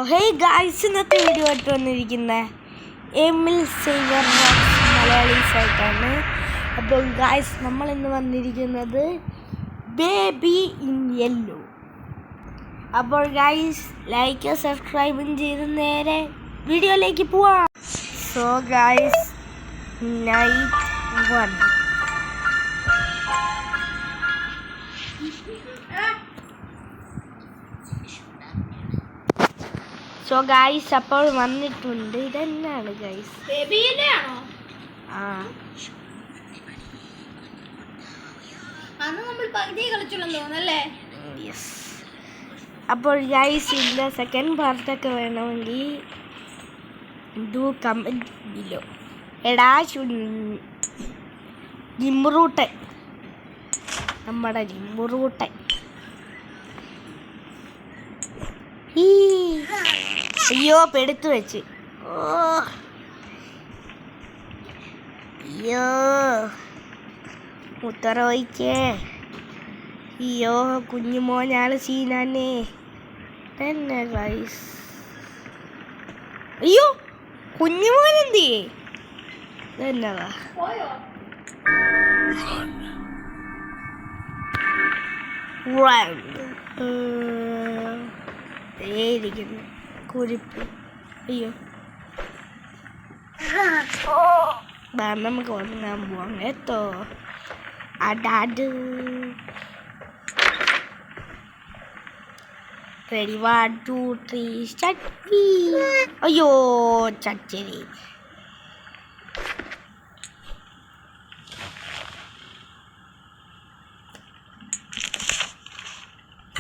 Hey guys, ഇന്നത്തെ video ആയിട്ട് വന്നിരിക്കുന്ന എമിൽ സേവർ മലയാളീസ് ആയിട്ടാണ്. അപ്പോൾ ഗായ്സ്, നമ്മൾ ഇന്ന് വന്നിരിക്കുന്നത് ബേബി ഇൻ യെല്ലോ. അപ്പോൾ ഗായ്സ്, ലൈക്ക് സബ്സ്ക്രൈബും ചെയ്ത് നേരെ വീഡിയോയിലേക്ക് പോവാം. So guys, night 1. So guys, അപ്പോൾ വന്നിട്ടുണ്ട്. ഇതെന്നാണ് ഗായ്സ്? ബേബിയിലെയാണോ? അന്ന് നമ്മൾ പകുതി കളിച്ചുള്ളൂ തോന്നല്ലേ? യെസ്. അപ്പോൾ ഗായ്സ്, ഇതിൻ്റെ സെക്കൻഡ് പാർട്ടൊക്കെ വേണമെങ്കിൽ ഡു കമൻറ്റ് ബിലോ. എടാ ജിംറൂട്ടൻ, നമ്മുടെ ജിംറൂട്ടൻ. അയ്യോ, പെടുത്തു വെച്ച്. അയ്യോ, ഉത്തരവയ്ക്കേ. അയ്യോ, കുഞ്ഞുമോനാള് സീനാനെ തന്നെ ഗൈസ്. അയ്യോ, കുഞ്ഞുമോനെന്തേ എന്നതാ? ഇരിക്കുന്നു കുരിപ്പ്. അയ്യോ, നമുക്ക് ഉറങ്ങാൻ പോവാം കേട്ടോ. Adat ready, 1 2 3 start. അയ്യോ, ചച്ചരി.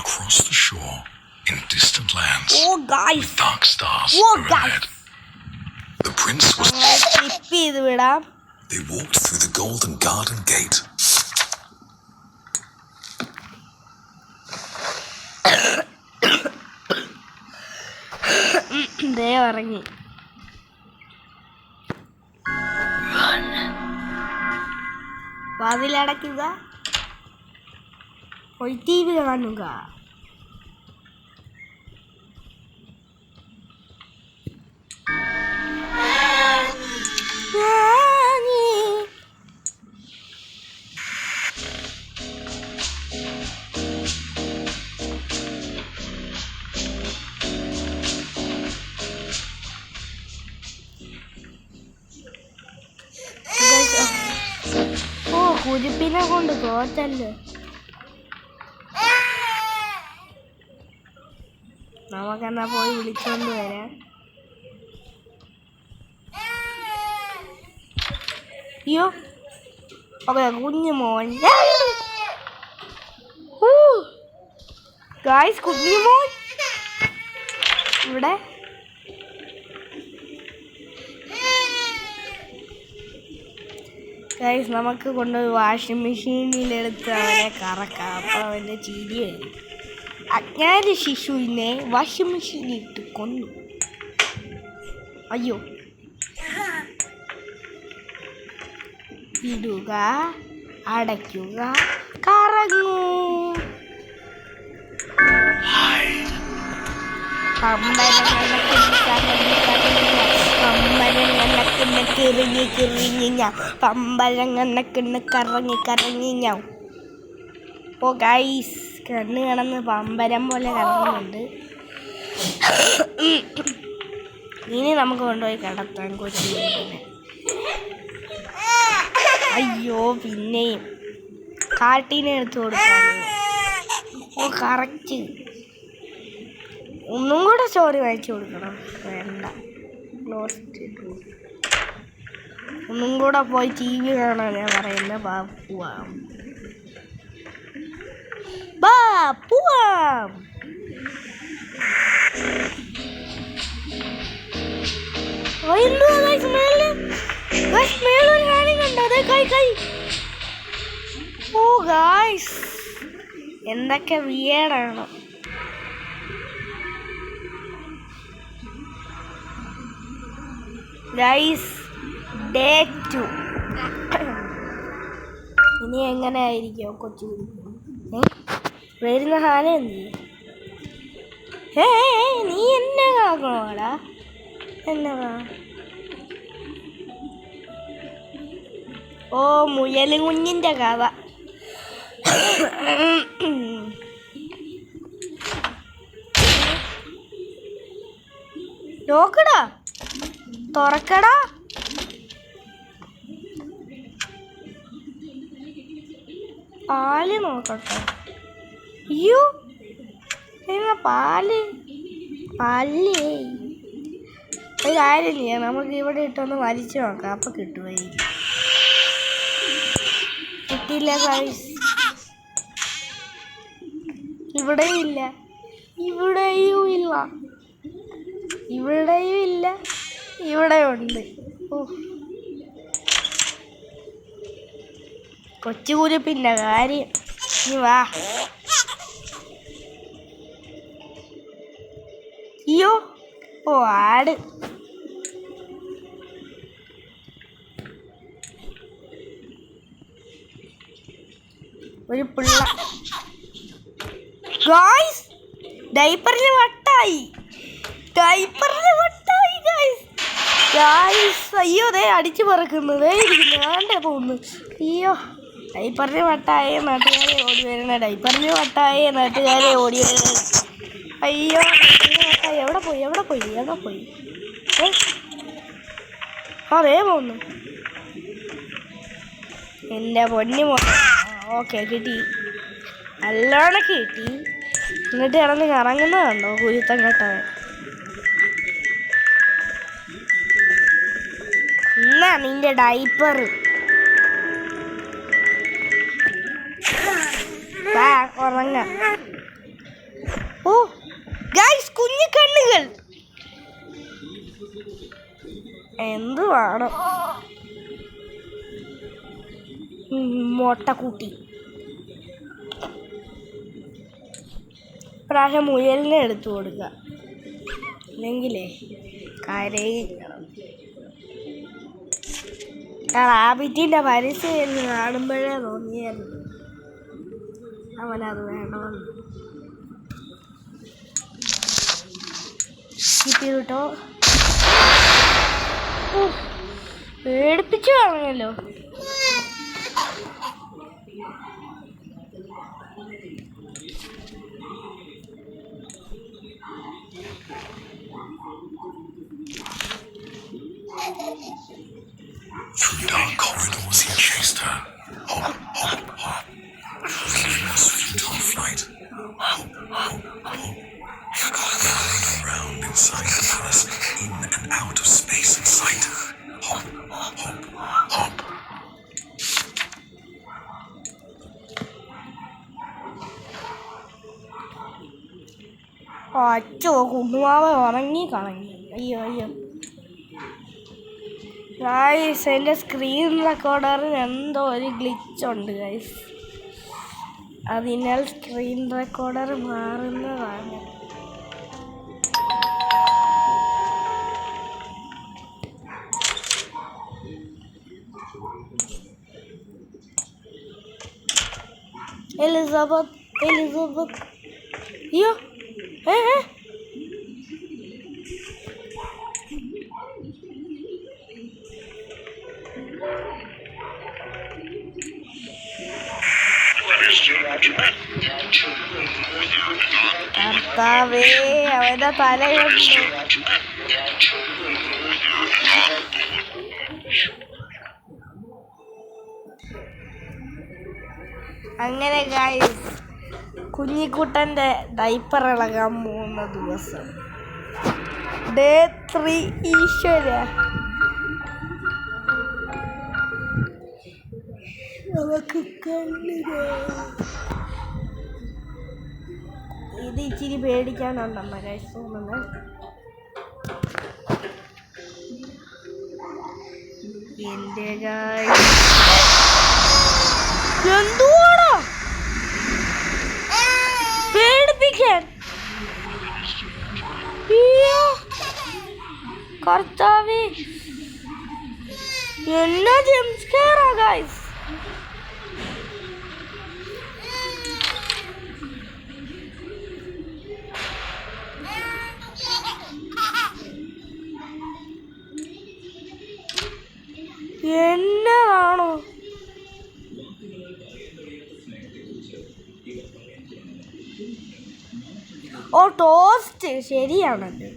Across the shore, in distant lands, guys, with dark stars overhead, the prince was. They walked through the golden garden gate. ദേ ഇറങ്ങി. വാതിലടയ്ക്കുക, പോയി TV കാണുക. കുരിപ്പിനെ കൊണ്ട് തോറ്റല്ലേ. നമുക്കെന്നാ പോയി വിളിച്ചോണ്ട് വരാം. അയ്യോ, ഓക്കെ, കുഞ്ഞുമോൻ. ഗായ്സ്, കുഞ്ഞുമോൻ ഇവിടെ. ഗൈസ്, നമുക്ക് കൊണ്ടുപോയി വാഷിംഗ് മെഷീനിലെടുത്ത് അവനെ കറക്കാം. അപ്പോൾ അവൻ്റെ ചിരി വരും. അജ്ഞാന ശിശുവിനെ വാഷിംഗ് മെഷീനിലിട്ട് കൊന്നു. അയ്യോ, ഇടുക, അടയ്ക്കുക, കറങ്ങൂ. പമ്പരങ്ങനക്കിന്ന് കറങ്ങി കറങ്ങി ഞാൻ. ഓ ഗൈസ്, കണ്ണ് കിടന്ന് പമ്പരം പോലെ കറങ്ങുന്നുണ്ട്. ഇനി നമുക്ക് കൊണ്ടുപോയി കിടത്താൻ കൊച്ചു. അയ്യോ, പിന്നെയും കാട്ടീനെ എടുത്തു കൊടുക്കാൻ. ഓ കറക്റ്റ്. ഒന്നും കൂടെ സ്റ്റോറി വായിച്ചു കൊടുക്കണം. വേണ്ട, ക്ലോസ് ചെയ്തു. ഒന്നും കൂടെ പോയി TV കാണാൻ ഞാൻ പറയുന്നത്. പോവാം. ഓ ഗായ്സ്, എന്തൊക്കെ വിയേഡാണ്. Guys, day 2. ഇനി എങ്ങനെ ആയിരിക്കും കൊച്ചു വരുന്ന ഹാന? നീ എന്നെ എന്നതാ? ഓ, മുയലും കുഞ്ഞിന്റെ കഥ. നോക്കടാ, തുറക്കടാ. പാല് നോക്കട്ടെ. അയ്യോ, പാല് പാലേ. ഒരു കാര്യം ചെയ്യാം, നമുക്ക് ഇവിടെ ഇട്ടൊന്ന് വലിച്ചു നോക്കാം, അപ്പൊ കിട്ടുമായി. കിട്ടിയില്ല ഗൈസ്. ഇവിടെയും ഇല്ല, ഇവിടെയും ഇല്ല, ഇവിടെയും ഇല്ല, ഇവിടെ ഉണ്ട്. കൊച്ചുകുരുപ്പിൻ്റെ കാര്യം. നീ വാ. അയ്യോ, ഓ ആട്. ഒരു പിള്ള. ഗായ്സ്, ഡൈപ്പറിന് വട്ടായി, ഡൈപ്പറിന് വട്ടായി ഗായ്സ്. ഗായ്സ്, അയ്യോ, ദേ അടിച്ചു പറക്കുന്നത് ഇരിക്കുന്നു, പോകുന്നു. അയ്യോ, ഡൈപ്പറിന് വട്ടായ നാട്ടുകാരെ ഓടി വരണ, ഡൈപ്പറിന് വട്ടായ നാട്ടുകാരെ ഓടി വരണ. അയ്യോ, എവിടെ പോയി, എവിടെ പോയി, എവിടെ പോയി? അതേ പോകുന്നു. എൻ്റെ പൊന്നു മോനെ. ഓക്കെ, കിട്ടി, നല്ലോണം കിട്ടി. എന്നിട്ട് കിടന്ന് കറങ്ങുന്നതുണ്ടോ കുരുത്തം കേട്ടവൻ. എന്നാ നിന്റെ ഡൈപ്പർ. ഉറങ്ങ. ഓ ഗൈസ്, കുഞ്ഞു കണ്ണുകൾ. എന്തുവാണോ മൊട്ടക്കുട്ടി. പ്രാവശ്യം മുയലിനെ എടുത്തു കൊടുക്കുക, ഇല്ലെങ്കിലേ കരയിക്കണം. റാബിറ്റിൻ്റെ പരസ്യം കാണുമ്പോഴേ തോന്നിയായിരുന്നു അവനത് വേണമെന്ന്. കിട്ടി കേട്ടോ. പേടിപ്പിച്ചു കാണുമല്ലോ. Through dark corridors he chased her. Hop, hop, hop. Endless futile flight. Hop, hop, hop. Running around inside the palace, in and out of space and sight. Hop, hop, hop. അച്ചോ, കുഞ്ഞുമാവ ഉറങ്ങി കളഞ്ഞു. അയ്യോ അയ്യോ ഗൈസ്, എൻ്റെ screen റെക്കോർഡറിന് എന്തോ ഒരു ഗ്ലിച്ചുണ്ട് guys. അതിനാൽ screen recorder മാറുന്നതാണ്. Elizabeth, Elizabeth. അയ്യോ, കർത്താവേ, അവന്റെ തല കണ്ടു. അങ്ങനെ ഗൈസ്, കുഞ്ഞിക്കുട്ടൻ്റെ ഡൈപ്പർ ഇളകാൻ പോകുന്ന ദിവസം. ഡേ 3. ഈശ്വര, നമുക്ക് കണ്ണിന് ഇത് ഇച്ചിരി പേടിക്കാനുണ്ടെന്ന ഗൈസ് തോന്നുന്നത്. എൻ്റെ ഗൈസ്, എന്തുവാണോ പേടിപ്പിക്കാൻ? കർത്താവേ, എന്നാ ജംസ്കെയറാ ഗൈസ്. എന്നതാണോ ഓ ടോസ്റ്റ് ശരിയാണല്ലോ.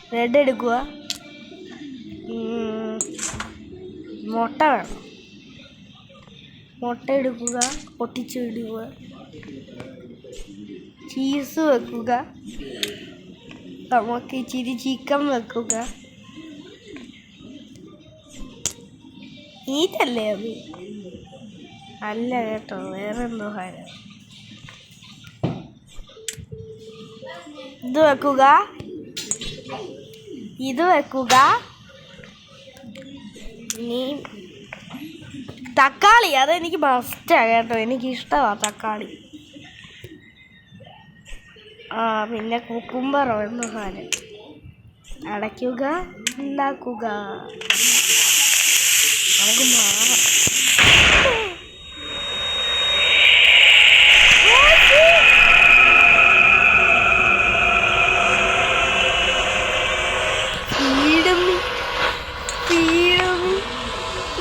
ബ്രെഡ് എടുക്കുക. മുട്ട വേണം. മുട്ട എടുക്കുക, പൊട്ടിച്ച് ഇടുക. ചീസ് വെക്കുക. നമുക്ക് ഇച്ചിരി ചിക്കൻ വെക്കുക. ഈറ്റല്ലേ അത്? അല്ല കേട്ടോ, വേറെ എന്തോ കാര്യം. ഇത് വെക്കുക, ഇത് വെക്കുക. ഇനി തക്കാളി, അതെനിക്ക് മസ്റ്റാണ് കേട്ടോ, എനിക്കിഷ്ടമാണ് തക്കാളി. പിന്നെ കുക്കുംബറോ എന്തോ സാധനം. അടയ്ക്കുക, ഉണ്ടാക്കുക. നമുക്ക് മാറാം.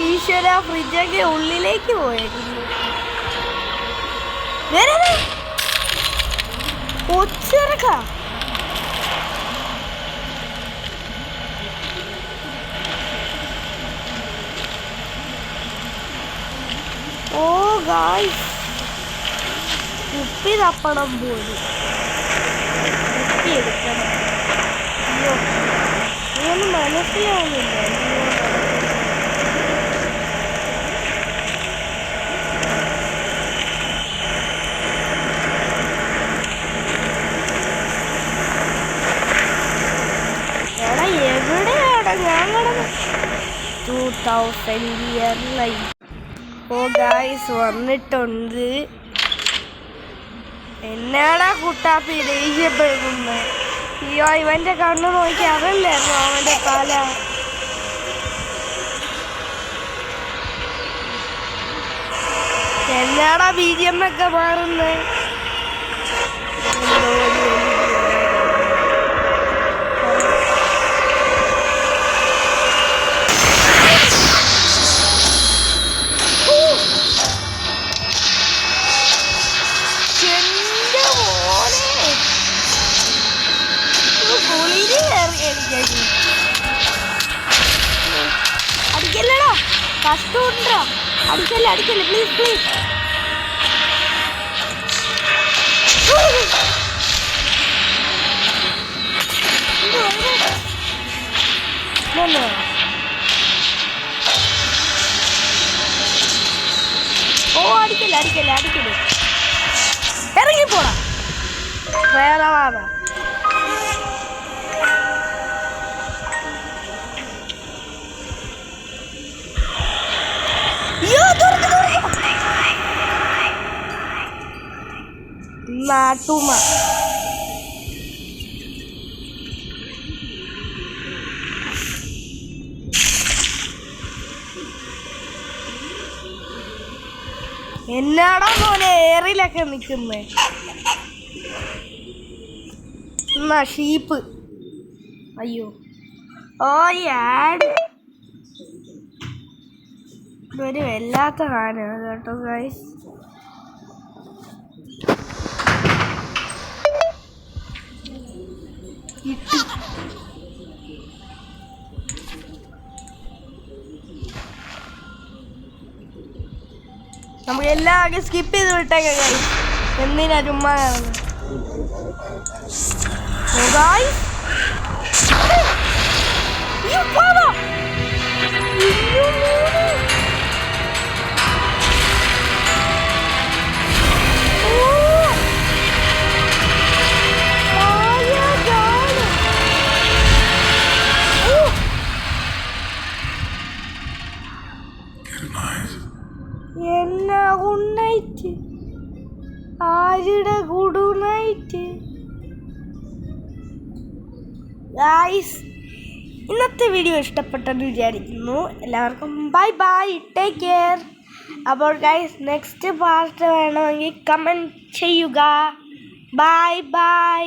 ഈശ്വര, ഫ്രിഡ്ജൊക്കെ ഉള്ളിലേക്ക് പോയേക്കുന്നു. ഒച്ചിറക്ക ഓ ഗായ്സ്, ഉപ്പി തപ്പണം പോലും. ഉപ്പി എടുക്കണം. അയ്യോ, ഇതൊന്നും മനസ്സിലാവുന്നില്ല. എവിടെയാണ് ഞാൻ കിടന്ന് 2000 ഇയറിലായി. ഓ ഗായ്സ്, വന്നിട്ടുണ്ട്. എന്നാടാ കുട്ടാപ്പി ദേഷ്യപ്പെടുന്നത്? അയ്യോ, ഇവന്റെ കണ്ണ് നോക്കി അതല്ലായിരുന്നു അവന്റെ തല. എന്നാടാ BGM ഒക്കെ മാറുന്നത്? അടിക്കല്ലടാ, കഷ്ടമുണ്ടോ? അടിക്കല്ലേ, അടിക്കല്ലേ, പ്ലീസ് പ്ലീസ്. ഓ അടിക്കല്ലേ, അടിക്കല്ലേ, അടിക്കല്ലേ. ഇറങ്ങിപ്പോടാ വേദവാദ. നാട്ടുമ എന്നാടാ മോനെ ഏറിലൊക്കെ നിൽക്കുന്നേ? എന്നാ ഷീപ്പ്. അയ്യോ, ഓ ആഡ്. ഇതൊരു വല്ലാത്ത സാധനമാണ് കേട്ടോ ഗൈസ്. നമുക്ക് എല്ലാവരും സ്കിപ്പ് ചെയ്ത് വിട്ടേക്കാം ഗൈസ്. എന്തിനാ ചുമ്മാ എന്നാ ഗുഡ്നൈറ്റ്, ആരുടെ ഗുഡ് നൈറ്റ് ഗൈസ്. ഇന്നത്തെ വീഡിയോ ഇഷ്ടപ്പെട്ടെന്ന് വിചാരിക്കുന്നു. എല്ലാവർക്കും ബൈ ബൈ, ടേക്ക് കെയർ. അപ്പോൾ ഗൈസ്, നെക്സ്റ്റ് പാർട്ട് വേണമെങ്കിൽ കമൻറ്റ് ചെയ്യുക. Bye bye.